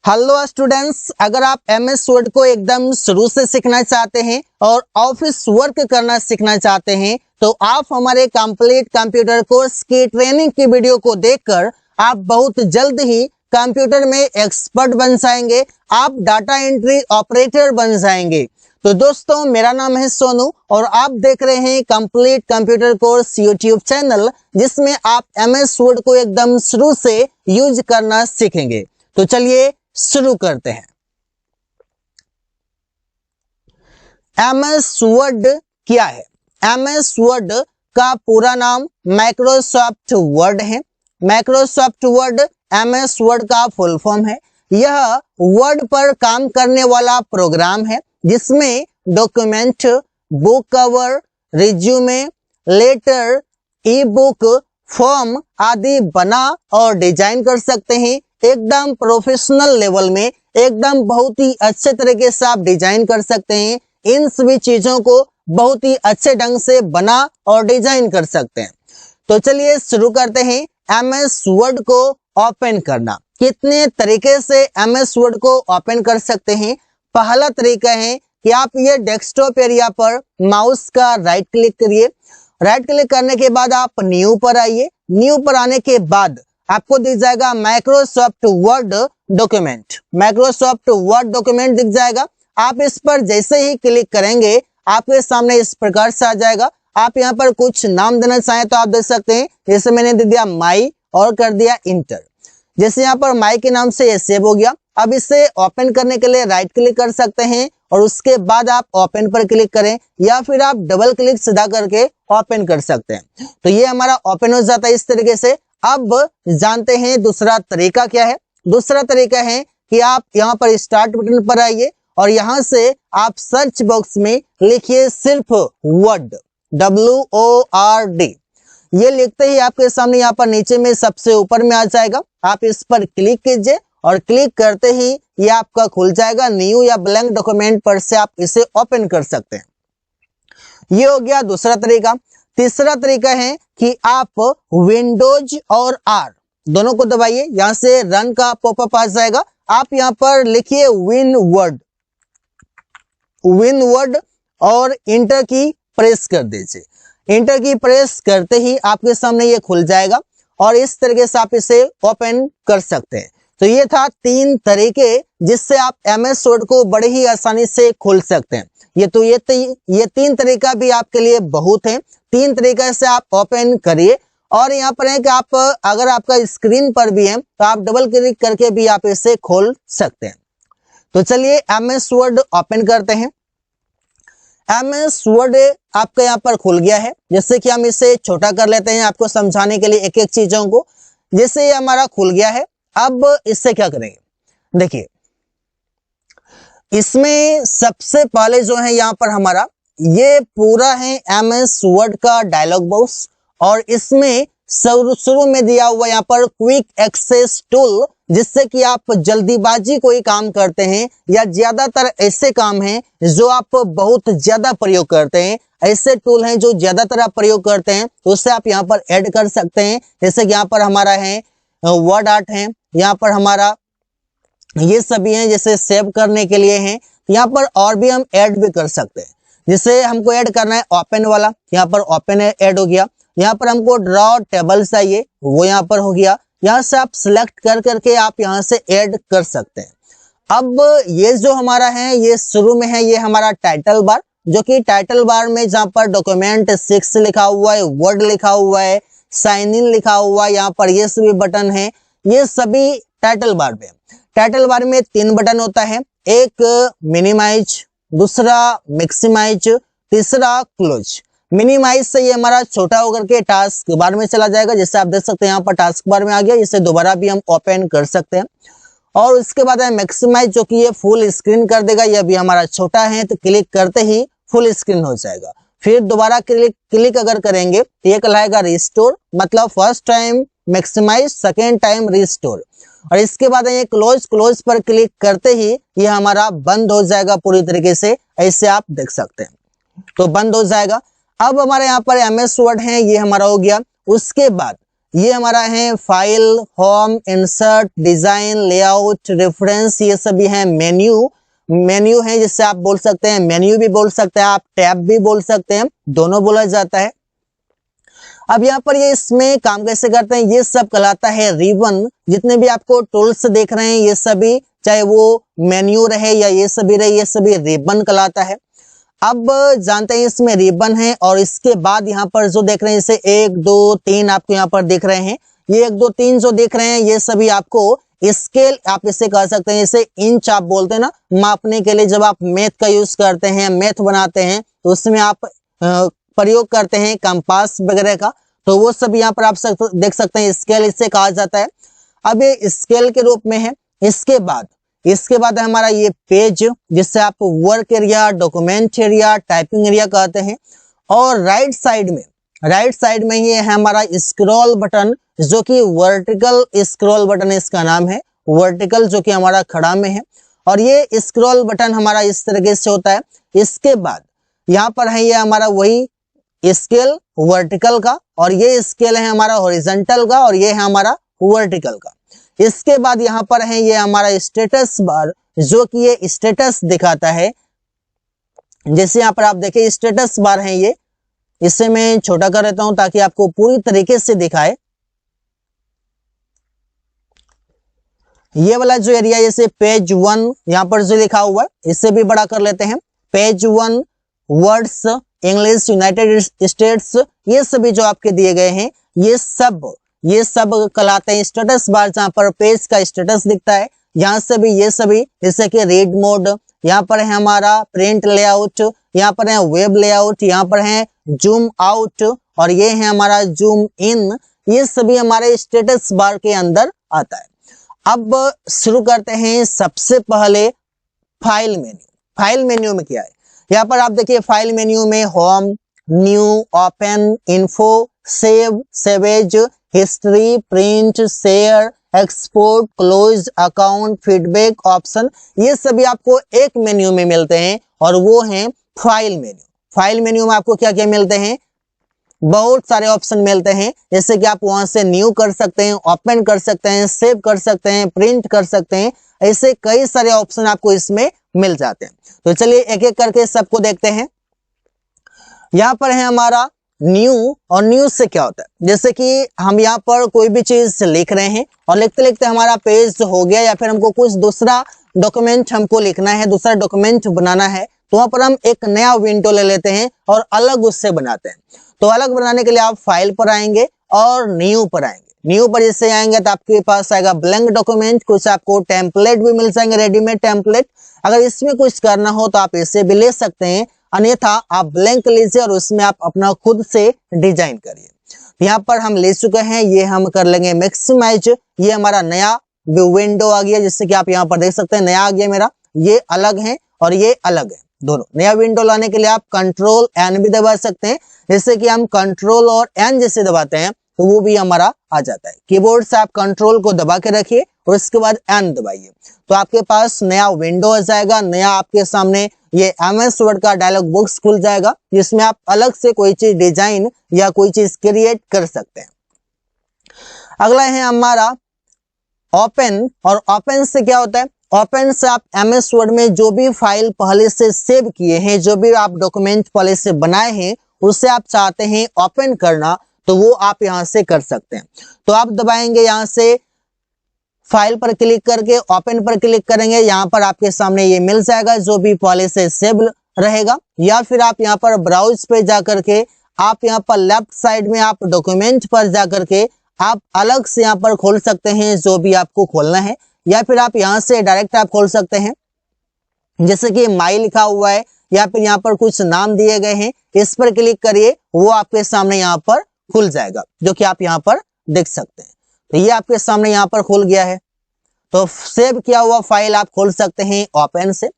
Hello students, अगर आप MS word को एकदम शुरू से सीखना चाहते हैं और ऑफिस वर्क करना सीखना चाहते हैं तो आप हमारे कंप्लीट कंप्यूटर कोर्स की ट्रेनिंग की वीडियो को देखकर आप बहुत जल्द ही कंप्यूटर में एक्सपर्ट बन जाएंगे। आप डाटा एंट्री ऑपरेटर बन जाएंगे। तो दोस्तों, मेरा नाम है सोनू और आप देख रहे हैं complete computer course YouTube channel, जिसमें आप MS वर्ड को एकदम शुरू से यूज करना सीखेंगे। तो चलिए शुरू करते हैं। MS वर्ड क्या है? MS वर्ड का पूरा नाम माइक्रोसॉफ्ट वर्ड है। माइक्रोसॉफ्ट वर्ड MS वर्ड का फुल फॉर्म है। यह वर्ड पर काम करने वाला प्रोग्राम है जिसमें document, book cover, resume, letter, e book, form आदि बना और डिजाइन कर सकते हैं। एकदम प्रोफेशनल लेवल में एकदम बहुत ही अच्छे तरीके से आप डिजाइन कर सकते हैं। इन सभी चीजों को बहुत ही अच्छे ढंग से बना और डिजाइन कर सकते हैं। तो चलिए शुरू करते हैं MS वर्ड को ओपन करना। कितने तरीके से MS वर्ड को ओपन कर सकते हैं? पहला तरीका है कि आप ये डेस्कटॉप एरिया पर माउस का राइट क्लिक करिए। राइट क्लिक करने के बाद आप न्यू पर आइए। न्यू पर आने के बाद आपको दिख जाएगा Microsoft word document. Microsoft word document दिख जाएगा। आप इस पर जैसे ही क्लिक करेंगे आपके सामने इस प्रकार से आ जाएगा। आप यहाँ पर कुछ नाम देना चाहें तो आप दे सकते हैं। जैसे मैंने दे दिया माई और कर दिया इंटर। जैसे यहाँ पर माई के नाम से ये सेव हो गया। अब इसे ओपन करने के लिए राइट क्लिक कर सकते हैं और उसके बाद आप ओपन पर क्लिक करें या फिर आप डबल क्लिक सीधा करके ओपन कर सकते हैं। तो ये हमारा ओपन हो जाता है इस तरीके से। अब जानते हैं दूसरा तरीका क्या है। दूसरा तरीका है कि आप यहाँ पर स्टार्ट बटन पर आइए और यहाँ से आप सर्च बॉक्स में लिखिए सिर्फ वर्ड, WORD। ये लिखते ही आपके सामने यहाँ पर नीचे में सबसे ऊपर में आ जाएगा। आप इस पर क्लिक कीजिए और क्लिक करते ही ये आपका खुल जाएगा। न्यू या ब्लैंक डॉक्यूमेंट पर से आप इसे ओपन कर सकते हैं। ये हो गया दूसरा तरीका। तीसरा तरीका है कि आप विंडोज और R दोनों को दबाइए। यहां से रन का पॉपअप आ जाएगा। आप यहां पर लिखिए विन वर्ड और इंटर की प्रेस कर दीजिए। इंटर की प्रेस करते ही आपके सामने ये खुल जाएगा और इस तरीके से आप इसे ओपन कर सकते हैं। तो ये था 3 तरीके जिससे आप MS वर्ड को बड़े ही आसानी से खोल सकते हैं। ये 3 तरीका भी आपके लिए बहुत है। 3 तरीके से आप ओपन करिए। और यहाँ पर है कि आप अगर आपका स्क्रीन पर भी है तो आप डबल क्लिक करके भी आप इसे खोल सकते हैं। तो चलिए MS वर्ड ओपन करते हैं। MS वर्ड आपका यहाँ पर खुल गया है। जैसे कि हम इसे छोटा कर लेते हैं आपको समझाने के लिए एक एक चीजों को। जैसे ये हमारा खुल गया है, अब इससे क्या करेंगे? देखिए, इसमें सबसे पहले जो है यहाँ पर हमारा ये पूरा है MS वर्ड का डायलॉग बॉक्स और इसमें शुरू में दिया हुआ यहाँ पर क्विक एक्सेस टूल, जिससे कि आप जल्दीबाजी कोई काम करते हैं या ज्यादातर ऐसे काम हैं जो आप बहुत ज्यादा प्रयोग करते हैं, ऐसे टूल हैं जो ज्यादातर आप प्रयोग करते हैं, तो उससे आप यहाँ पर ऐड कर सकते हैं। जैसे कि यहाँ पर हमारा है वर्ड आर्ट है, यहाँ पर हमारा ये सभी हैं जैसे सेव करने के लिए हैं। यहाँ पर और भी हम ऐड भी कर सकते हैं। जिसे हमको ऐड करना है ओपन वाला, यहाँ पर ओपन ऐड हो गया। यहाँ पर हमको ड्रॉ टेबल चाहिए, वो यहाँ पर हो गया। यहाँ से आप सिलेक्ट कर करके आप यहाँ से ऐड कर सकते हैं। अब ये जो हमारा है ये शुरू में है, ये हमारा टाइटल बार, जो कि टाइटल बार में जहाँ पर डॉक्यूमेंट 6 लिखा हुआ है, वर्ड लिखा हुआ है, साइन इन लिखा हुआ है, यहाँ पर ये सभी बटन है, ये सभी टाइटल बार में। टाइटल बार में 3 बटन होता है, एक मिनिमाइज, दूसरा मैक्सिमाइज, तीसरा क्लोज। मिनिमाइज से ये हमारा छोटा होकर के टास्क बार में चला जाएगा। जैसे आप देख सकते हैं यहाँ पर टास्क बार में आ गया। इसे दोबारा भी हम ओपन कर सकते हैं। और उसके बाद है मैक्सिमाइज, जो कि ये फुल स्क्रीन कर देगा। यह भी हमारा छोटा है तो क्लिक करते ही फुल स्क्रीन हो जाएगा। फिर दोबारा क्लिक अगर करेंगे तो ये कहलाएगा रिस्टोर, मतलब first time maximise, second time restore. और इसके बाद ये क्लोज पर क्लिक करते ही ये हमारा बंद हो जाएगा पूरी तरीके से। ऐसे आप देख सकते हैं, तो बंद हो जाएगा। अब हमारे यहाँ पर MS वर्ड है, ये हमारा हो गया। उसके बाद ये हमारा है file, home, insert, design, layout, reference, ये सभी है मेन्यू। मेन्यू है जिससे आप बोल सकते हैं, मेन्यू भी बोल सकते हैं आप, टैब भी बोल सकते हैं, दोनों बोला जाता है। अब यहाँ पर ये इसमें काम कैसे करते हैं, ये सब कहलाता है रिबन। जितने भी आपको टूल्स देख रहे हैं ये सभी, चाहे वो मेन्यू रहे या ये सभी रहे, ये सभी रिबन कहलाता है। अब जानते हैं इसमें रिबन है, और इसके बाद यहाँ पर जो देख रहे हैं, जैसे 1 2 3 आपको यहाँ पर दिख रहे हैं, ये 1 2 3 जो दिख रहे हैं ये सभी आपको स्केल आप इसे कह सकते हैं। जैसे इंच आप बोलते हैं ना मापने के लिए, जब आप मैथ का यूज करते हैं, मैथ बनाते हैं तो उसमें आप प्रयोग करते हैं कंपास वगैरह का, तो वो सब यहाँ पर आप देख सकते हैं स्केल इसे कहा जाता है। अब ये स्केल के रूप में है। इसके बाद हमारा ये पेज, जिससे आप work area, document area, typing area कहते हैं। और राइट साइड में ये है हमारा स्क्रॉल बटन, जो कि वर्टिकल स्क्रॉल बटन इसका नाम है, वर्टिकल जो कि हमारा खड़ा में है। और ये स्क्रॉल बटन हमारा इस तरीके से होता है। इसके बाद यहाँ पर है ये हमारा वही स्केल वर्टिकल का, और ये स्केल है हमारा हॉरिजॉन्टल का, और ये है हमारा वर्टिकल का। इसके बाद यहाँ पर है ये हमारा स्टेटस बार, जो कि ये स्टेटस दिखाता है। जैसे यहाँ पर आप देखें स्टेटस बार है ये, इसे मैं छोटा कर देता हूं ताकि आपको पूरी तरीके से दिखाए। ये वाला जो एरिया, जैसे पेज 1 यहाँ पर जो लिखा हुआ है, इससे भी बड़ा कर लेते हैं। Page 1, words, English, United states, ये सभी जो आपके दिए गए हैं ये सब कहलाते हैं स्टेटस बार, जहां पर पेज का स्टेटस दिखता है। यहाँ से भी ये सभी, जैसे कि रीड मोड, यहाँ पर है हमारा प्रिंट लेआउट, यहाँ पर है वेब लेआउट, यहाँ पर है जूम आउट, और ये है हमारा जूम इन। ये सभी हमारे स्टेटस बार के अंदर आता है। अब शुरू करते हैं सबसे पहले फाइल मेन्यू। फाइल मेन्यू में क्या है, यहाँ पर आप देखिए फाइल मेन्यू में home, new, open, info, save, save as, history, print, share, export, close, account, feedback, option, ये सभी आपको एक मेन्यू में मिलते हैं, और वो है फाइल मेन्यू। फाइल मेन्यू में आपको क्या क्या मिलते हैं, बहुत सारे ऑप्शन मिलते हैं। जैसे कि आप वहां से न्यू कर सकते हैं, ओपन कर सकते हैं, सेव कर सकते हैं, प्रिंट कर सकते हैं, ऐसे कई सारे ऑप्शन आपको इसमें मिल जाते हैं। तो चलिए एक एक करके सबको देखते हैं। यहाँ पर है हमारा न्यू, और न्यू से क्या होता है, जैसे कि हम यहाँ पर कोई भी चीज लिख रहे हैं, और लिखते लिखते हमारा पेज हो गया, या फिर हमको कुछ दूसरा डॉक्यूमेंट हमको लिखना है, दूसरा डॉक्यूमेंट बनाना है, तो वहां पर हम एक नया विंडो ले लेते हैं और अलग उससे बनाते हैं। तो अलग बनाने के लिए आप फाइल पर आएंगे और न्यू पर आएंगे। न्यू पर जैसे आएंगे तो आपके पास आएगा ब्लैंक डॉक्यूमेंट, कुछ आपको टेम्पलेट भी मिल जाएंगे, रेडीमेड टेम्पलेट। अगर इसमें कुछ करना हो तो आप इसे भी ले सकते हैं, अन्यथा आप ब्लैंक लीजिए और उसमें आप अपना खुद से डिजाइन करिए। यहाँ पर हम ले चुके हैं, ये हम कर लेंगे मैक्सिमाइज। ये हमारा नया विंडो आ गया, जिससे कि आप यहाँ पर देख सकते हैं नया आ गया मेरा। ये अलग है और ये अलग है, दोनों। नया विंडो लाने के लिए आप कंट्रोल एन भी दबा सकते हैं, जैसे कि हम कंट्रोल और एन जैसे दबाते हैं तो वो भी हमारा आ जाता है। कीबोर्ड से आप कंट्रोल को दबा के रखिए और उसके बाद एन दबाइए, तो आपके पास नया विंडो आ जाएगा। नया आपके सामने ये MS वर्ड का डायलॉग बॉक्स खुल जाएगा, जिसमें आप अलग से कोई चीज डिजाइन या कोई चीज क्रिएट कर सकते हैं। अगला है हमारा ओपन, और ओपन से क्या होता है, ओपन से आप MS वर्ड में जो भी फाइल पहले से सेव किए हैं, जो भी आप डॉक्यूमेंट पहले से बनाए हैं, उसे आप चाहते हैं ओपन करना, तो वो आप यहां से कर सकते हैं। तो आप दबाएंगे यहां से फाइल पर क्लिक करके ओपन पर क्लिक करेंगे, यहाँ पर आपके सामने ये मिल जाएगा जो भी पहले से सेव रहेगा। या फिर आप यहाँ पर ब्राउज पे जाकर के आप यहाँ पर लेफ्ट साइड में आप डॉक्यूमेंट पर जाकर के आप अलग से यहाँ पर खोल सकते हैं जो भी आपको खोलना है, या फिर आप यहाँ से डायरेक्ट आप खोल सकते हैं। जैसे कि माई लिखा हुआ है या फिर यहाँ पर कुछ नाम दिए गए हैं, इस पर क्लिक करिए, वो आपके सामने यहाँ पर खुल जाएगा, जो कि आप यहाँ पर देख सकते हैं। तो ये आपके सामने यहाँ पर खुल गया है। तो सेव किया हुआ फाइल आप खोल सकते हैं ओपन से।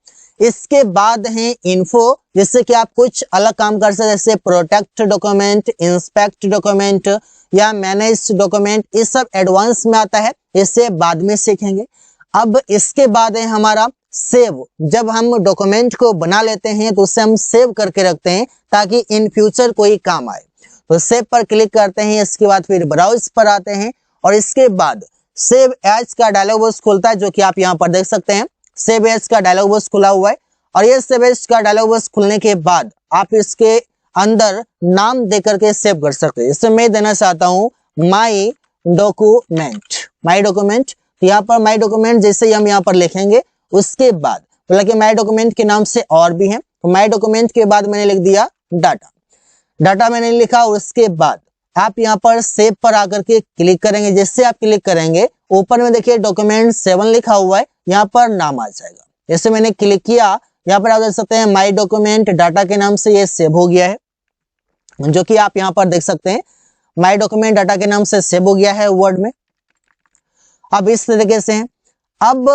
इसके बाद है इन्फो, जिससे कि आप कुछ अलग काम कर सकते हैं, जैसे प्रोटेक्ट डॉक्यूमेंट, इंस्पेक्ट डॉक्यूमेंट या मैनेज डॉक्यूमेंट। ये सब एडवांस में आता है, इसे बाद में सीखेंगे। अब इसके बाद है हमारा सेव। जब हम डॉक्यूमेंट को बना लेते हैं तो उसे हम सेव करके रखते हैं ताकि इन फ्यूचर कोई काम आए। तो सेव पर क्लिक करते हैं, इसके बाद फिर ब्राउज पर आते हैं और इसके बाद सेव एज का डायलॉग बॉक्स खुलता है, जो कि आप यहाँ पर देख सकते हैं सेव एज का डायलॉग बॉक्स खुला हुआ है। और ये सेव एज का डायलॉग बॉक्स खुलने के बाद आप इसके अंदर नाम दे करके सेव कर सकते हैं। इसमें मैं देना चाहता हूँ माई डॉक्यूमेंट। तो यहाँ पर माई डॉक्यूमेंट जैसे ही हम यहाँ पर लिखेंगे उसके बाद बोला कि माई डॉक्यूमेंट के नाम से और भी है, तो माई डॉक्यूमेंट के बाद मैंने लिख दिया डाटा मैंने लिखा। और उसके बाद आप यहाँ पर सेव पर आकर के क्लिक करेंगे। जैसे आप क्लिक करेंगे ऊपर में देखिए डॉक्यूमेंट 7 लिखा हुआ है, यहाँ पर नाम आ जाएगा। जैसे मैंने क्लिक किया, यहाँ पर आप देख सकते हैं माई डॉक्यूमेंट डाटा के नाम से ये सेव हो गया है, जो कि आप यहाँ पर देख सकते हैं माई डॉक्यूमेंट डाटा के नाम से सेव हो गया है वर्ड में। अब इस तरीके से अब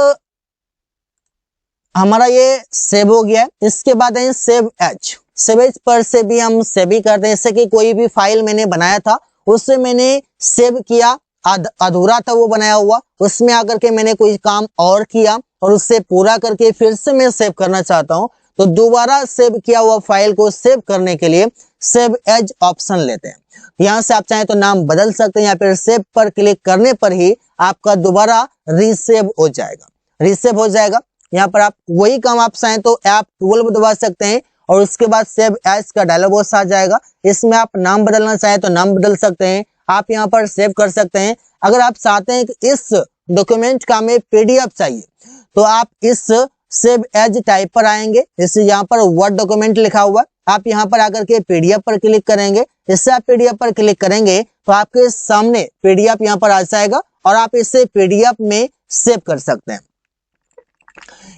हमारा ये सेव हो गया है। इसके बाद है सेव एज पर से भी हम सेव ही करते हैं। जैसे कि कोई भी फाइल मैंने बनाया था उससे मैंने सेव किया, अधूरा था वो बनाया हुआ, उसमें आकर के मैंने कोई काम और किया और उससे पूरा करके फिर से मैं सेव करना चाहता हूं, तो दोबारा सेव किया हुआ फाइल को सेव करने के लिए सेव एज ऑप्शन लेते हैं। यहां से आप चाहें तो नाम बदल सकते हैं या फिर सेव पर क्लिक करने पर ही आपका दोबारा रीसेव हो जाएगा। यहाँ पर आप वही काम आप चाहें तो ऐप 12 दबा सकते हैं और उसके बाद सेव एज का डायलॉग बॉक्स आ जाएगा। इसमें आप नाम बदलना चाहें तो नाम बदल सकते हैं, आप यहाँ पर सेव कर सकते हैं। अगर आप चाहते हैं कि इस डॉक्यूमेंट का हमें पीडीएफ चाहिए तो आप इस सेव एज टाइप पर आएंगे। जैसे यहाँ पर वर्ड डॉक्यूमेंट लिखा हुआ, आप यहाँ पर आकर के पीडीएफ पर क्लिक करेंगे। इससे आप पीडीएफ पर क्लिक करेंगे तो आपके सामने पीडीएफ यहाँ पर आ जाएगा और आप इसे पीडीएफ में सेव कर सकते हैं।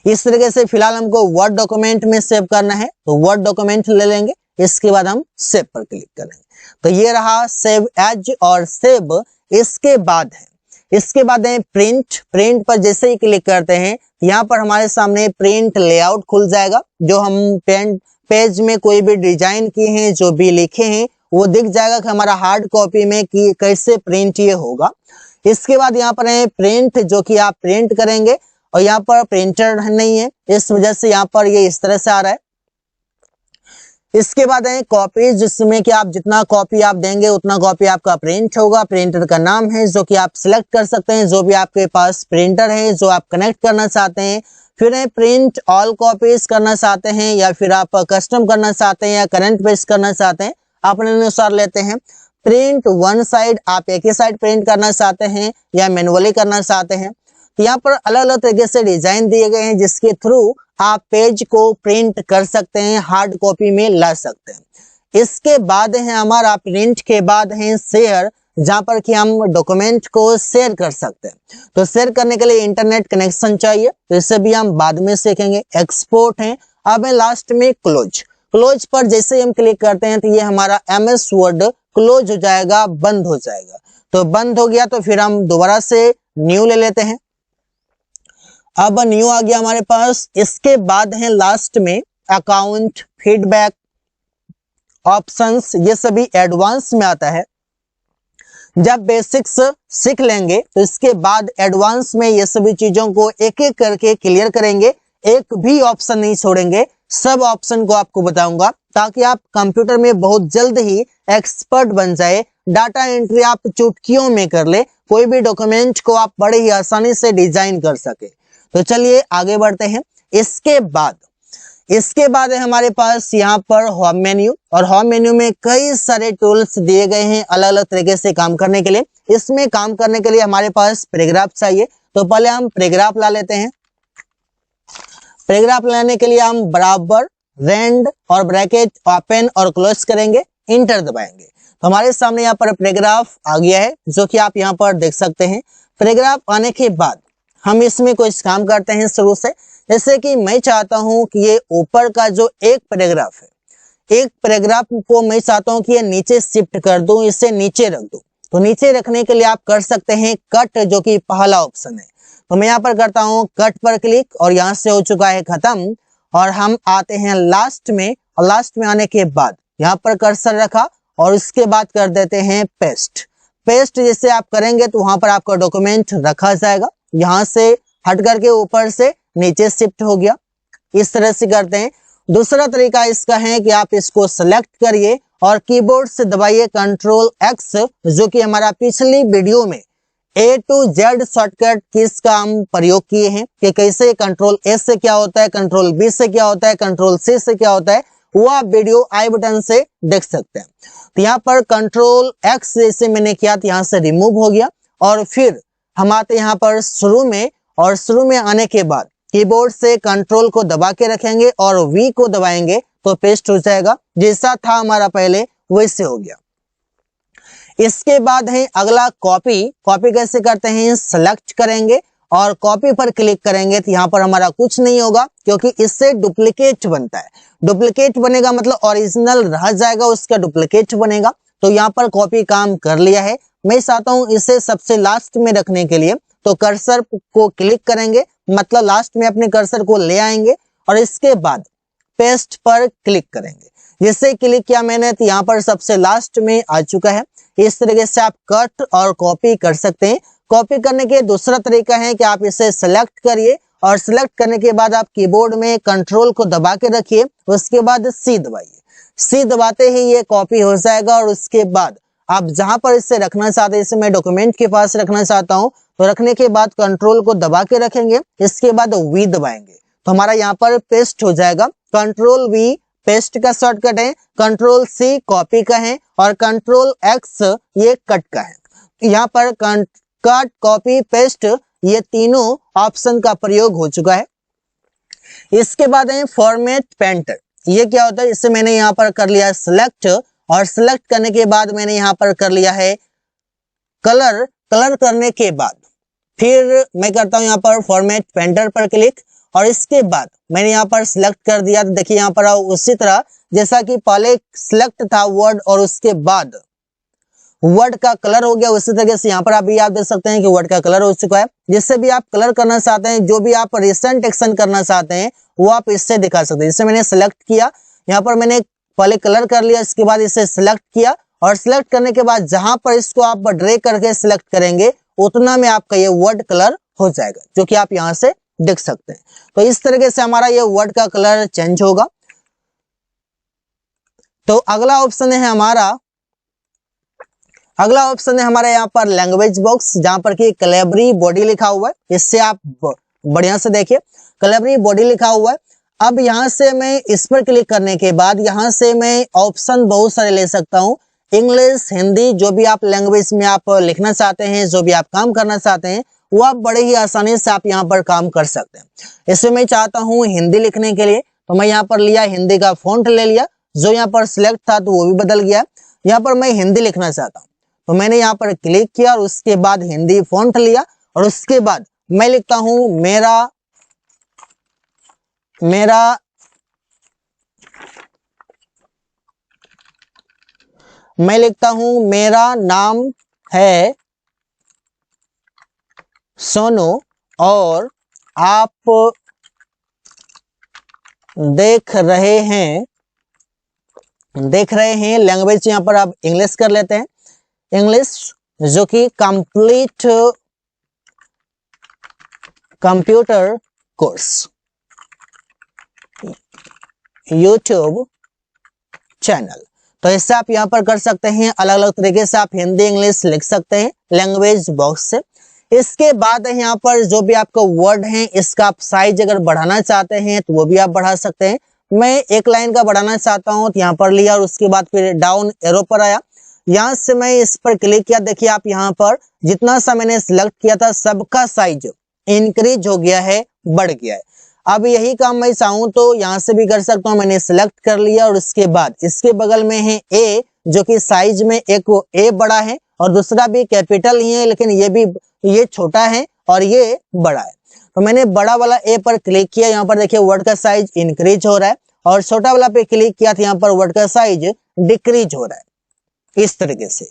इस तरीके से फिलहाल हमको वर्ड डॉक्यूमेंट में सेव करना है, तो वर्ड डॉक्यूमेंट ले लेंगे, इसके बाद हम सेव पर क्लिक करेंगे। तो ये रहा सेव एज और सेव। इसके बाद है प्रिंट पर जैसे ही क्लिक करते हैं यहाँ पर हमारे सामने प्रिंट लेआउट खुल जाएगा। जो हम पेज में कोई भी डिजाइन किए हैं, जो भी लिखे हैं, वो दिख जाएगा कि हमारा हार्ड कॉपी में कि कैसे प्रिंट ये होगा। इसके बाद यहाँ पर है प्रिंट, जो कि आप प्रिंट करेंगे और यहाँ पर प्रिंटर नहीं है, इस वजह से यहाँ पर ये इस तरह से आ रहा है। इसके बाद है कॉपी, जिसमें कि आप जितना कॉपी आप देंगे उतना कॉपी आपका प्रिंट होगा। प्रिंटर का नाम है जो कि आप सिलेक्ट कर सकते हैं, जो भी आपके पास प्रिंटर है जो आप कनेक्ट करना चाहते हैं। फिर है प्रिंट ऑल कॉपीज करना चाहते हैं या फिर आप कस्टम करना चाहते हैं या करंट पेस्ट करना चाहते हैं, अपने अनुसार लेते हैं। प्रिंट वन साइड, आप एक ही साइड प्रिंट करना चाहते हैं या मैनुअली करना चाहते हैं। तो यहाँ पर अलग अलग तरीके से डिजाइन दिए गए हैं जिसके थ्रू आप पेज को प्रिंट कर सकते हैं, हार्ड कॉपी में ला सकते हैं। इसके बाद है हमारा प्रिंट के बाद है शेयर, जहां पर कि हम डॉक्यूमेंट को शेयर कर सकते हैं। तो शेयर करने के लिए इंटरनेट कनेक्शन चाहिए, तो इसे भी हम बाद में सीखेंगे। एक्सपोर्ट है। अब है लास्ट में क्लोज पर जैसे हम क्लिक करते हैं तो ये हमारा MS वर्ड क्लोज हो जाएगा, बंद हो जाएगा। तो बंद हो गया तो फिर हम दोबारा से न्यू ले लेते हैं। अब न्यू आ गया हमारे पास। इसके बाद है लास्ट में अकाउंट, फीडबैक, ऑप्शंस, ये सभी एडवांस में आता है। जब बेसिक्स सीख लेंगे तो इसके बाद एडवांस में ये सभी चीजों को एक एक करके क्लियर करेंगे, एक भी ऑप्शन नहीं छोड़ेंगे, सब ऑप्शन को आपको बताऊंगा ताकि आप कंप्यूटर में बहुत जल्द ही एक्सपर्ट बन जाए। डाटा एंट्री आप चुटकियों में कर ले, कोई भी डॉक्यूमेंट को आप बड़े ही आसानी से डिजाइन कर सके। तो चलिए आगे बढ़ते हैं। इसके बाद है हमारे पास यहाँ पर होम मेन्यू, और होम मेन्यू में कई सारे टूल्स दिए गए हैं अलग अलग तरीके से काम करने के लिए। इसमें काम करने के लिए हमारे पास पैराग्राफ चाहिए, तो पहले हम पैराग्राफ ला लेते हैं। पैराग्राफ लाने के लिए हम बराबर, रेंड और ब्रैकेट ओपन और क्लोज करेंगे, इंटर दबाएंगे तो हमारे सामने यहाँ पर पैराग्राफ आ गया है, जो कि आप यहाँ पर देख सकते हैं। पैराग्राफ आने के बाद हम इसमें कुछ काम करते हैं शुरू से। जैसे कि मैं चाहता हूं कि ये ऊपर का जो एक पैराग्राफ है, एक पैराग्राफ को मैं चाहता हूं कि ये नीचे शिफ्ट कर दूं, इसे नीचे रख दूं। तो नीचे रखने के लिए आप कर सकते हैं कट, जो कि पहला ऑप्शन है। तो मैं यहाँ पर करता हूं कट पर क्लिक और यहाँ से हो चुका है खत्म। और हम आते हैं लास्ट में, और लास्ट में आने के बाद यहाँ पर कर्सर रखा और इसके बाद कर देते हैं पेस्ट जैसे आप करेंगे तो वहां पर आपका डॉक्यूमेंट रखा जाएगा। यहाँ से हट करके ऊपर से नीचे शिफ्ट हो गया, इस तरह से करते हैं। दूसरा तरीका इसका है कि आप इसको सेलेक्ट करिए और कीबोर्ड से दबाइए कंट्रोल एक्स, जो कि हमारा पिछली वीडियो में A to Z shortcut keys का हम प्रयोग किए हैं कि कैसे कंट्रोल एस से क्या होता है, कंट्रोल बी से क्या होता है, कंट्रोल सी से क्या होता है, वो आप वीडियो आई बटन से देख सकते हैं। तो यहाँ पर कंट्रोल एक्स जैसे मैंने किया तो यहाँ से रिमूव हो गया और फिर हम आते यहाँ पर शुरू में, और शुरू में आने के बाद कीबोर्ड से कंट्रोल को दबा के रखेंगे और वी को दबाएंगे तो पेस्ट हो जाएगा। जैसा था हमारा पहले वैसे हो गया। इसके बाद है अगला कॉपी। कॉपी कैसे करते हैं, सेलेक्ट करेंगे और कॉपी पर क्लिक करेंगे तो यहाँ पर हमारा कुछ नहीं होगा क्योंकि इससे डुप्लीकेट बनता है। डुप्लीकेट बनेगा मतलब ओरिजिनल रह जाएगा, उसका डुप्लीकेट बनेगा। तो यहाँ पर कॉपी काम कर लिया है। मैं चाहता हूँ इसे सबसे लास्ट में रखने के लिए, तो कर्सर को क्लिक करेंगे, मतलब लास्ट में अपने कर्सर को ले आएंगे और इसके बाद पेस्ट पर क्लिक करेंगे। जिससे क्लिक किया मैंने तो यहाँ पर सबसे लास्ट में आ चुका है। इस तरीके से आप कट और कॉपी कर सकते हैं। कॉपी करने के दूसरा तरीका है कि आप इसे सेलेक्ट करिए और सेलेक्ट करने के बाद आप कीबोर्ड में कंट्रोल को दबा के रखिए, उसके बाद सी दबाइए। सी दबाते ही ये कॉपी हो जाएगा और उसके बाद आप जहां पर इसे रखना चाहते हैं, इसे मैं डॉक्यूमेंट के पास रखना चाहता हूं, तो रखने के बाद कंट्रोल को दबा के रखेंगे, इसके बाद वी दबाएंगे तो हमारा यहाँ पर पेस्ट हो जाएगा। कंट्रोल वी पेस्ट का शॉर्टकट है, कंट्रोल सी कॉपी का है और कंट्रोल एक्स ये कट का है। यहाँ पर कट कॉपी पेस्ट ये तीनों ऑप्शन का प्रयोग हो चुका है। इसके बाद है फॉर्मेट पेंटर। ये क्या होता है, इससे मैंने यहाँ पर कर लिया सिलेक्ट और सिलेक्ट करने के बाद मैंने यहाँ पर कर लिया है कलर। कलर करने के बाद फिर मैं करता हूँ यहाँ पर फॉर्मेट पेंटर पर क्लिक और इसके बाद मैंने यहाँ पर सिलेक्ट कर दिया। तो देखिए यहाँ पर आओ, उसी तरह जैसा कि पहले सिलेक्ट था वर्ड और उसके बाद वर्ड का कलर हो गया, उसी तरीके से यहाँ पर आप देख सकते हैं कि वर्ड का कलर हो चुका है। जिससे भी आप कलर करना चाहते हैं, जो भी आप रिसेंट एक्शन करना चाहते हैं वो आप इससे दिखा सकते हैं। इससे मैंने सिलेक्ट किया, यहाँ पर मैंने पहले कलर कर लिया, इसके बाद इसे सिलेक्ट किया और सिलेक्ट करने के बाद जहां पर इसको आप ड्रैग करके सिलेक्ट करेंगे उतना में आपका ये वर्ड कलर हो जाएगा, जो कि आप यहाँ से देख सकते हैं। तो इस तरीके से हमारा ये वर्ड का कलर चेंज होगा। तो अगला ऑप्शन है हमारा यहाँ पर लैंग्वेज बॉक्स, जहां पर कि कलेबरी बॉडी लिखा हुआ है। इससे आप बढ़िया से देखिए, कलेबरी बॉडी लिखा हुआ है। अब यहाँ से मैं इस पर क्लिक करने के बाद यहाँ से मैं ऑप्शन बहुत सारे ले सकता हूँ, इंग्लिश, हिंदी, जो भी आप लैंग्वेज में आप लिखना चाहते हैं, जो भी आप काम करना चाहते हैं, वो आप बड़े ही आसानी से आप यहाँ पर काम कर सकते हैं। इसमें मैं चाहता हूँ हिंदी लिखने के लिए, तो मैं यहाँ पर लिया हिंदी का फॉन्ट ले लिया, जो यहाँ पर सिलेक्ट था तो वो भी बदल गया। यहाँ पर मैं हिंदी लिखना चाहता हूँ तो मैंने यहाँ पर क्लिक किया और उसके बाद हिंदी फॉन्ट लिया और उसके बाद मैं लिखता हूँ मेरा नाम है सोनू और आप देख रहे हैं लैंग्वेज यहाँ पर आप इंग्लिश कर लेते हैं, इंग्लिश, जो कि complete computer course YouTube channel. तो इससे आप यहाँ पर कर सकते हैं, अलग अलग तरीके से आप हिंदी इंग्लिश लिख सकते हैं लैंग्वेज बॉक्स से। इसके बाद यहाँ पर जो भी आपका वर्ड है, इसका आप साइज अगर बढ़ाना चाहते हैं तो वो भी आप बढ़ा सकते हैं। मैं एक लाइन का बढ़ाना चाहता हूँ तो यहाँ पर लिया और उसके बाद फिर डाउन एरो पर आया, यहाँ से मैं इस पर क्लिक किया। देखिए आप यहाँ पर जितना सा मैंने सिलेक्ट किया था सबका साइज इंक्रीज हो गया है, बढ़ गया है। अब यही काम मैं चाहूँ तो यहाँ से भी कर सकता हूँ। मैंने सिलेक्ट कर लिया और उसके बाद इसके बगल में है ए, जो कि साइज में एक ए बड़ा है और दूसरा भी कैपिटल ही है, लेकिन ये छोटा है और ये बड़ा है। तो मैंने बड़ा वाला ए पर क्लिक किया, यहाँ पर देखिए वर्ड का साइज इंक्रीज हो रहा है और छोटा वाला पे क्लिक किया तो यहाँ पर वर्ड का साइज डिक्रीज हो रहा है। इस तरीके से,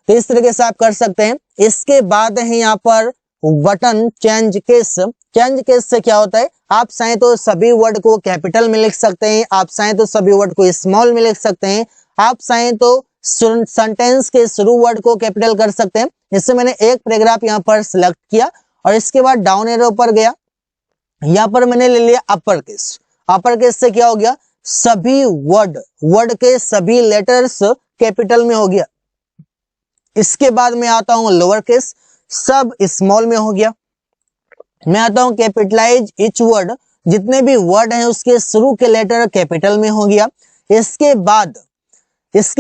तो इस तरीके से आप कर सकते हैं। इसके बाद है यहाँ पर button change case. Change case से क्या होता है, आप चाहें तो सभी वर्ड को कैपिटल में लिख सकते हैं, आप चाहें तो सभी वर्ड को स्मॉल में लिख सकते हैं, आप चाहें तो सेंटेंस के शुरू वर्ड को कैपिटल कर सकते हैं। इससे मैंने एक पैराग्राफ यहाँ पर सिलेक्ट किया और इसके बाद डाउन एरो पर गया, यहाँ पर मैंने ले लिया अपर केस। अपर केस से क्या हो गया सभी वर्ड के सभी लेटर्स कैपिटल में हो गया। इसके बाद मैं आता हूं लोअर केस, सब स्मॉल में हो गया। मैं आता हूं कैपिटलाइज ईच वर्ड, जितने भी वर्ड हैं उसके शुरू के लेटर कैपिटल में हो गया। इसके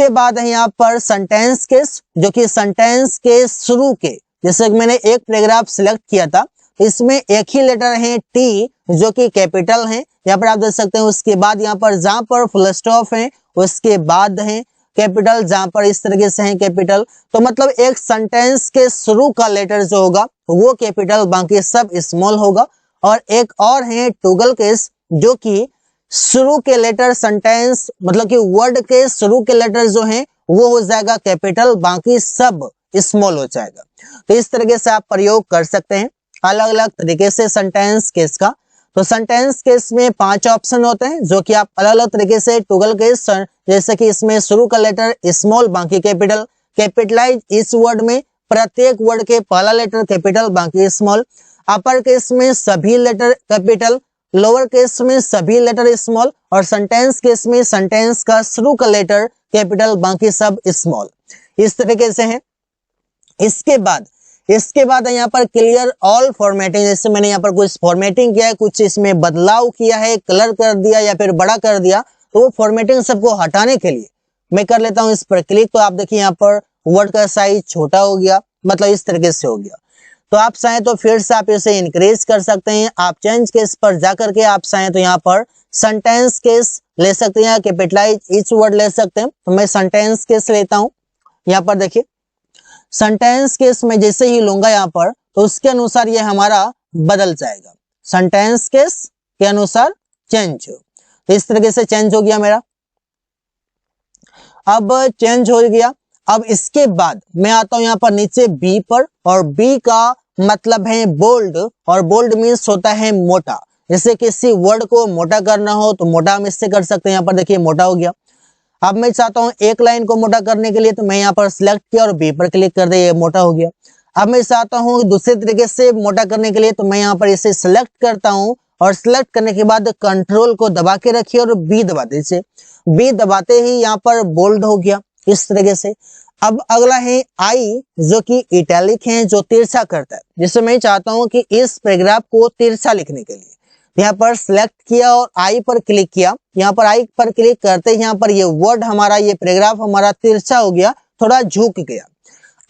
बाद है यहाँ पर सेंटेंस केस, जो कि सेंटेंस के शुरू के, जैसे कि मैंने एक पैराग्राफ सिलेक्ट किया था, इसमें एक ही लेटर है टी, जो कि कैपिटल है, यहाँ पर आप देख सकते हैं। उसके बाद यहाँ पर जहां पर फुल स्टॉप है उसके बाद है कैपिटल, जहां पर इस तरीके से है कैपिटल। तो मतलब एक सेंटेंस के शुरू का लेटर जो होगा वो कैपिटल, बाकी सब स्मॉल होगा। और एक और है टॉगल केस, जो कि शुरू के लेटर सेंटेंस मतलब कि वर्ड के शुरू के लेटर जो हैं वो हो जाएगा कैपिटल, बाकी सब स्मॉल हो जाएगा। तो इस तरीके से आप प्रयोग कर सकते हैं अलग अलग तरीके से सेंटेंस केस का। तो सेंटेंस केस में 5 ऑप्शन होते हैं, जो कि आप अलग अलग तरीके से टॉगल केस, जैसे कि इसमें शुरू का लेटर स्मॉल बाकी कैपिटल, कैपिटलाइज इस वर्ड में प्रत्येक वर्ड के पहला लेटर कैपिटल बाकी स्मॉल, अपर केस में सभी लेटर कैपिटल, लोअर केस में सभी लेटर स्मॉल, और सेंटेंस केस में सेंटेंस का शुरू का लेटर कैपिटल बाकी सब स्मॉल। इस तरीके से है। इसके बाद यहाँ पर क्लियर ऑल फॉर्मेटिंग, जैसे मैंने यहाँ पर कुछ फॉर्मेटिंग किया है, कुछ इसमें बदलाव किया है, कलर कर दिया या फिर बड़ा कर दिया, तो वो फॉर्मेटिंग सबको हटाने के लिए मैं कर लेता हूँ इस पर क्लिक। तो आप देखिए यहाँ पर वर्ड का साइज छोटा हो गया, मतलब इस तरीके से हो गया। तो आप चाहें तो फिर से आप इसे इंक्रीज कर सकते हैं। आप चेंज केस पर जाकर के आप चाहें तो यहाँ पर सेंटेंस केस ले सकते हैं, कैपिटलाइज ईच वर्ड ले सकते हैं। तो मैं सेंटेंस केस लेता हूं। यहाँ पर देखिए सेंटेंस केस में जैसे ही लूंगा यहाँ पर, तो उसके अनुसार ये हमारा बदल जाएगा, सेंटेंस केस के अनुसार चेंज हो। तो इस तरीके से चेंज हो गया मेरा। अब चेंज हो गया। अब इसके बाद मैं आता हूं यहाँ पर नीचे बी पर, और बी का मतलब है बोल्ड, और बोल्ड मीन्स होता है मोटा। जैसे किसी वर्ड को मोटा करना हो तो मोटा हम इससे कर सकते हैं। यहाँ पर देखिए मोटा हो गया। अब मैं चाहता हूं एक लाइन को मोटा करने के लिए, तो मैं यहाँ पर सिलेक्ट किया और बी पर क्लिक कर दिया, ये मोटा हो गया। अब मैं चाहता हूं दूसरे तरीके से मोटा करने के लिए, तो मैं यहाँ पर इसे सिलेक्ट करता हूं, और सिलेक्ट करने के बाद कंट्रोल को दबा के रखिए और बी दबा दीजिए। बी दबाते ही यहाँ पर बोल्ड हो गया इस तरीके से। अब अगला है आई, जो कि इटैलिक है, जो तिरछा करता है। जिससे मैं चाहता हूं कि इस पैराग्राफ को तिरछा लिखने के लिए यहाँ पर सिलेक्ट किया और आई पर क्लिक किया। यहाँ पर आई पर क्लिक करते ही यहाँ पर ये वर्ड हमारा, ये पैराग्राफ हमारा तिरछा हो गया, थोड़ा झुक गया।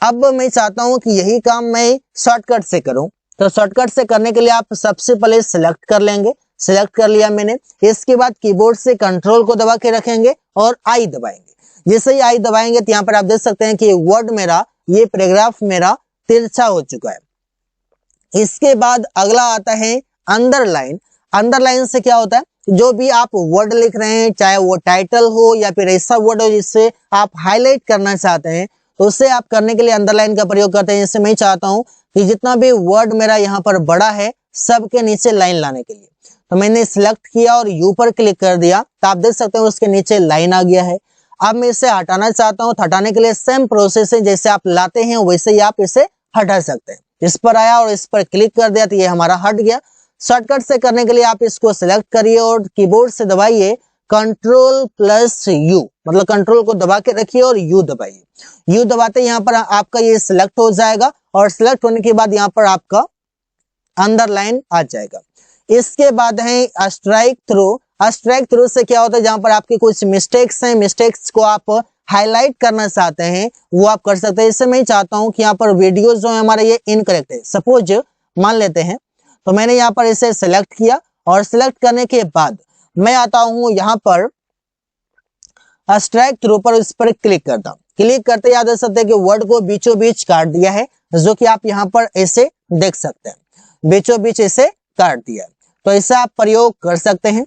अब मैं चाहता हूं कि यही काम मैं शॉर्टकट से करूं। तो शॉर्टकट से करने के लिए आप सबसे पहले सिलेक्ट कर लेंगे। सिलेक्ट कर लिया मैंने। इसके बाद कीबोर्ड से कंट्रोल को दबा के रखेंगे और आई दबाएंगे। जैसे ही आई दबाएंगे तो यहाँ पर आप देख सकते हैं कि वर्ड मेरा, ये पैराग्राफ मेरा तिरछा हो चुका है। इसके बाद अगला आता है अंडरलाइन। अंडरलाइन से क्या होता है, जो भी आप वर्ड लिख रहे हैं, चाहे वो टाइटल हो या फिर ऐसा वर्ड हो जिससे आप हाईलाइट करना चाहते हैं, तो उससे आप करने के लिए अंडरलाइन का प्रयोग करते हैं। जैसे मैं चाहता हूं कि जितना भी वर्ड मेरा यहाँ पर बड़ा है, सबके नीचे लाइन लाने के लिए, तो मैंने सिलेक्ट किया और यू पर क्लिक कर दिया। तो आप देख सकते हैं उसके नीचे लाइन आ गया है। अब मैं इसे हटाना चाहता हूँ। हटाने के लिए सेम प्रोसेस है, जैसे आप लाते हैं वैसे ही आप इसे हटा सकते हैं। इस पर आया और इस पर क्लिक कर दिया तो ये हमारा हट गया। शॉर्टकट से करने के लिए आप इसको सिलेक्ट करिए और कीबोर्ड से दबाइए कंट्रोल प्लस यू, मतलब कंट्रोल को दबा के रखिए और यू दबाइए। यू दबाते यहाँ पर आपका ये सिलेक्ट हो जाएगा, और सिलेक्ट होने के बाद यहाँ पर आपका अंडरलाइन आ जाएगा। इसके बाद है स्ट्राइक थ्रू। स्ट्राइक थ्रू से क्या होता है, जहां पर आपके कुछ मिस्टेक्स हैं, मिस्टेक्स को आप हाईलाइट करना चाहते हैं, वो आप कर सकते हैं। इससे मैं चाहता हूं कि यहाँ पर वीडियो जो है हमारा ये इनकरेक्ट है, सपोज मान लेते हैं। तो मैंने यहाँ पर इसे सिलेक्ट किया, और सिलेक्ट करने के बाद मैं आता हूं यहाँ पर स्ट्राइक थ्रू पर, इस पर क्लिक करता हूं। क्लिक करते याद रख सकते हैं कि वर्ड को बीचों बीच काट दिया है, जो कि आप यहाँ पर ऐसे देख सकते हैं, बीचों बीच ऐसे काट दिया। तो ऐसा आप प्रयोग कर सकते हैं।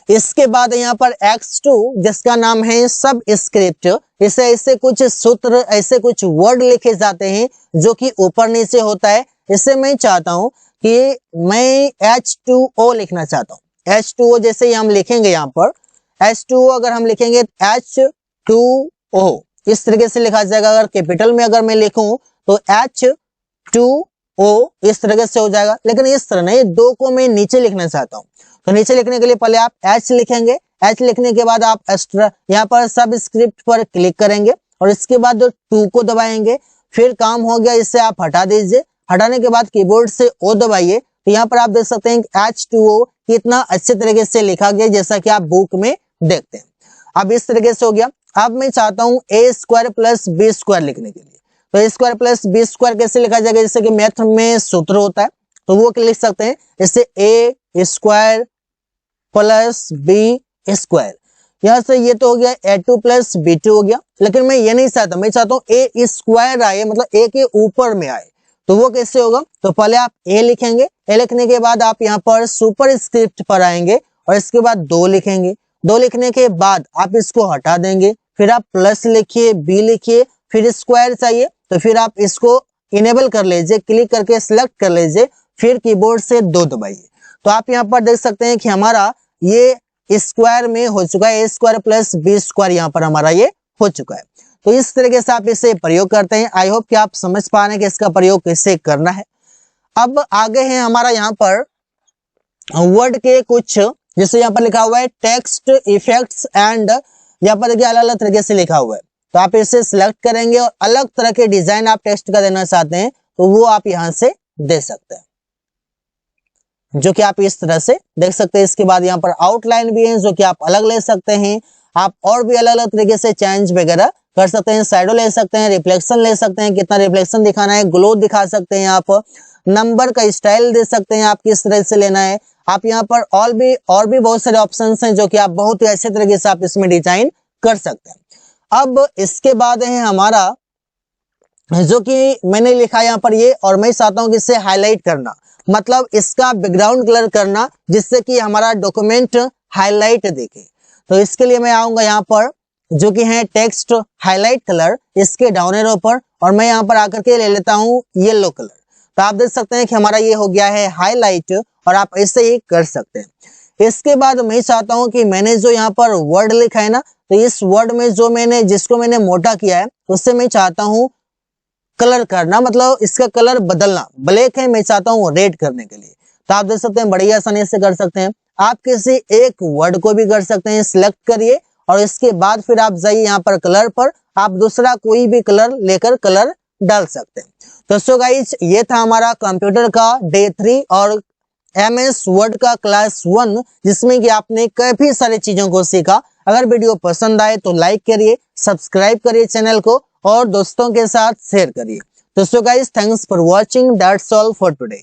इसके बाद यहाँ पर X2, जिसका नाम है सब स्क्रिप्ट। इसे ऐसे कुछ सूत्र, ऐसे कुछ वर्ड लिखे जाते हैं जो कि ऊपर नीचे होता है। इससे मैं चाहता हूं कि मैं H2O लिखना चाहता हूं। H2O जैसे ही हम लिखेंगे, यहाँ पर H2O अगर हम लिखेंगे H2O इस तरीके से लिखा जाएगा। अगर कैपिटल में अगर मैं लिखूं तो H2O इस तरीके से हो जाएगा। लेकिन इस तरह नहीं, दो को मैं नीचे लिखना चाहता हूं, तो नीचे लिखने के लिए पहले आप H लिखेंगे, H लिखने के बाद आप एक्स्ट्रा यहाँ पर सब स्क्रिप्ट पर क्लिक करेंगे और इसके बाद 2 को दबाएंगे। फिर काम हो गया, इसे आप हटा दीजिए। हटाने के बाद कीबोर्ड से O दबाइए, तो यहाँ पर आप देख सकते हैं H2O कितना अच्छे तरीके से लिखा गया, जैसा कि आप बुक में देखते हैं। अब इस तरीके से हो गया। अब मैं चाहता हूं a² + b² लिखने के लिए, तो a² + b² कैसे लिखा जाएगा, जैसे कि मैथ में सूत्र होता है, तो वो लिख सकते हैं जैसे a² + b²। यहां से ये तो हो गया a2 + b2 हो गया, लेकिन मैं ये नहीं चाहता, मैं चाहता हूं a² आए, मतलब a के ऊपर में आए। तो वो कैसे होगा, तो पहले आप a लिखेंगे, a लिखने के बाद आप यहाँ पर सुपर स्क्रिप्ट पर आएंगे और इसके बाद 2 लिखेंगे। 2 लिखने के बाद आप इसको हटा देंगे, फिर आप प्लस लिखिए, b लिखिए, फिर स्क्वायर चाहिए तो फिर आप इसको इनेबल कर लीजिए, क्लिक करके सिलेक्ट कर लीजिए, फिर कीबोर्ड से 2 दबाइए। तो आप यहाँ पर देख सकते हैं कि हमारा ये स्क्वायर में हो चुका है, a² + b² यहाँ पर हमारा ये हो चुका है। तो इस तरीके से आप इसे प्रयोग करते हैं। आई होप कि आप समझ पा रहे हैं कि इसका प्रयोग कैसे करना है। अब आगे है हमारा यहाँ पर वर्ड के कुछ, जैसे यहाँ पर लिखा हुआ है टेक्स्ट इफेक्ट्स एंड, यहाँ पर देखिए अलग अलग तरीके से लिखा हुआ है, तो आप इसे सिलेक्ट करेंगे और अलग तरह के डिजाइन आप टेक्स्ट का देना चाहते हैं तो वो आप यहाँ से दे सकते हैं, जो कि आप इस तरह से देख सकते हैं। इसके बाद यहाँ पर आउटलाइन भी है, जो कि आप अलग ले सकते हैं। आप और भी अलग अलग तरीके से चेंज वगैरह कर सकते हैं, शैडो ले सकते हैं, रिफ्लेक्शन ले सकते हैं, कितना रिफ्लेक्शन दिखाना है, ग्लो दिखा सकते हैं, आप नंबर का स्टाइल दे सकते हैं, आप किस तरह से लेना है। आप यहाँ पर और भी बहुत सारे ऑप्शंस हैं, जो कि आप बहुत ही अच्छे तरीके से आप इसमें डिजाइन कर सकते हैं। अब इसके बाद है हमारा, जो कि मैंने लिखा यहाँ पर ये, और मैं चाहता हूँ कि इसे हाईलाइट करना, मतलब इसका बैकग्राउंड कलर करना, जिससे कि हमारा डॉक्यूमेंट हाईलाइट दिखे। तो इसके लिए मैं आऊंगा यहाँ पर, जो कि है टेक्स्ट हाईलाइट कलर, इसके डाउन एरो पर, और मैं यहाँ पर आकर के ले लेता हूँ येलो कलर। तो आप देख सकते हैं कि हमारा ये हो गया है हाईलाइट, और आप ऐसे ही कर सकते हैं। इसके बाद मैं चाहता हूं कि मैंने जो यहाँ पर वर्ड लिखा है ना, तो इस वर्ड में जो जिसको मैंने मोटा किया है, उससे मैं चाहता हूं कलर करना, मतलब इसका कलर बदलना। ब्लैक है, मैं चाहता हूं रेड करने के लिए। तो आप देख सकते हैं बड़ी आसानी से कर सकते हैं। आप किसी एक वर्ड को भी कर सकते हैं, सिलेक्ट करिए और इसके बाद फिर आप जाइए यहाँ पर कलर पर, आप दूसरा कोई भी कलर लेकर कलर डाल सकते हैं। तो सो गाइज, ये था हमारा कंप्यूटर का डे 3 और MS वर्ड का क्लास 1, जिसमें कि आपने काफी सारी चीजों को सीखा। अगर वीडियो पसंद आए तो लाइक करिए, सब्सक्राइब करिए चैनल को और दोस्तों के साथ शेयर करिए। तो so guys, thanks for watching, that's all for today.